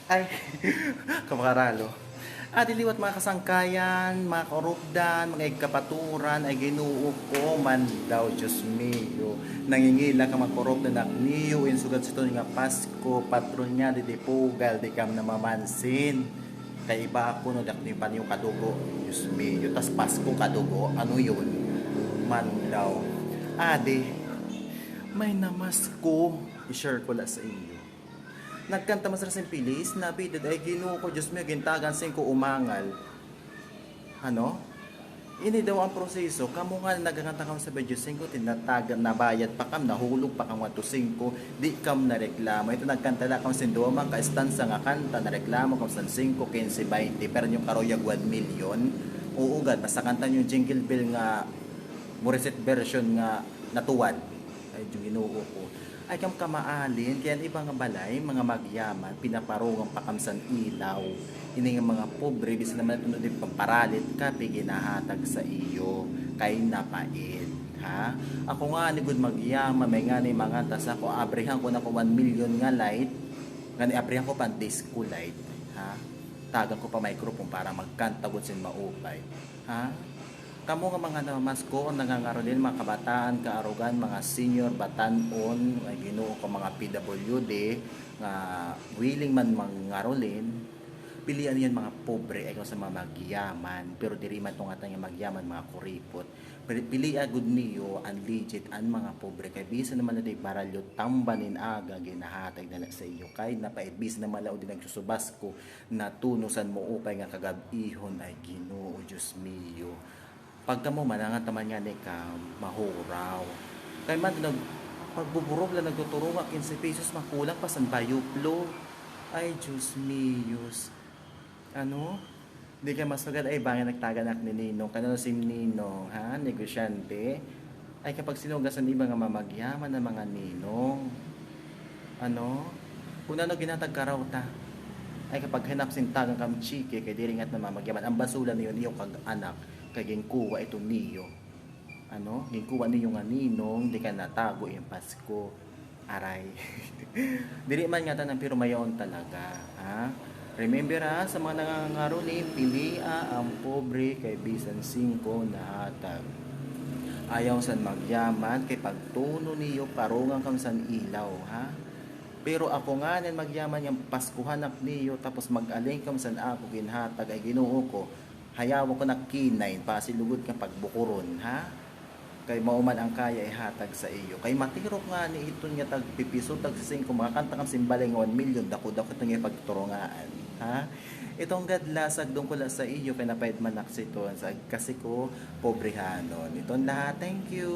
Ay, kamakaralo. Diliwat mga kasangkayan, mga korupdan, mga ikapaturan, ay ginuo ko man daw, Diyos mio. Nangingila ka mga korupdan na niyo, insugad sa ito nga Pasko, patron niya, di pugal, di kam na mamansin. Kay iba ako no, dak ni pa yung kadugo, Diyos mio. Tas Pasko kadugo, ano yun? Man daw. Adi, may namasko, i-share ko la sa inyo. Nagkanta mas sa pilis, na bidad ay Ginoo ko, Diyos mo, gintagan sing ko umangal. Ano? Ini daw ang proseso. Kamo nga nagkakanta kam sa Diyos sing ko, tinatagan, nabayad pa kam, nahulog pa kam 1 di kam na reklamo. Ito nagkanta la kam sin duman, ka estansa nga kanta, na reklamo kam sa 5, 15, 20, pero yung karoyag 1 million, uugad, basta kanta yung jingle bell nga, Morissette version nga natuwad. Ay, yung Ginoo ko ay kam kamaalin, kaya ibang balay, mga magyaman, pinaparungang pakamsan ilaw. Ini nga mga pobre, bisa naman ito din pamparalit ka, ginahatag sa iyo, kay napait. Ha? Ako nga ni good magyaman, may nga ni mga tas ako, abrihan ko na ko 1 million nga light, nga ni abrihan ko pan disco light. Ha? Tagang ko pa microphone para magkantagod sin maupay. Ha? Kamo nga mga namasko, nangangarolin, mga kabataan, kaarugan, mga senior, batanon, ay Ginoo ko mga PWD, nga willing man mangarolin, pilian yan mga pobre, ay sa mga magyaman, pero diri man itong atang magyaman, mga kuripot. Pilian good niyo, ang legit, ang mga pobre, kay bisa naman na di baralyo, tambanin aga, ginahatag na sa iyo, kay napait, bisa naman lao din nagsusubas ko, natunusan mo upay nga kagabihon, ay Ginoo, Diyos mio. Pagka mo manangan taman nga ni ka mahuraw. Kay man nag pagbuburog lang nagtuturo nga 15 pesos makulang pa san bayuplo. Ay Diyos miyos. Ano? Di ka mas maganda ay bangin nagtaganak ni Ninong. Kanano si Ninong, ha? Negosyante. Ay kapag sinugasan iba nga mamagyaman ng mga Ninong. Ano? Kung ano ginatag karaw ta. Ay kapag hanap sintagang kam chike kay diringat na mamagyaman. Ang basula niyon iyo kag anak kay gingkuwa ito niyo. Ano? Gingkuwa niyo nga Ninong, di ka natago yung Pasko. Aray. Diri man nga tanang pero mayon talaga, ha? Remember ha, sa mga nangangaro ni pilia ang pobre kay bisan 5 na hatag. Ayaw san magyaman kay pagtuno niyo parungan kang san ilaw, ha? Pero ako nga nin magyaman yung Paskuhanak niyo tapos mag-aling kam san ako ginhatag ay Ginoo ko. Hayaw ko na kinain pasilugod kang pagbukuron, ha? Kay mauman ang kaya ihatag sa iyo. Kay matirok nga ni iton nga tag pipiso tag sising kung makakanta kang simbaleng 1 million dako-dako itong nga pagturungaan, ha? Itong gadlasag doon ko la sa iyo kay napayad manak siton sa kasi ko pobrehanon. Itong lahat, thank you.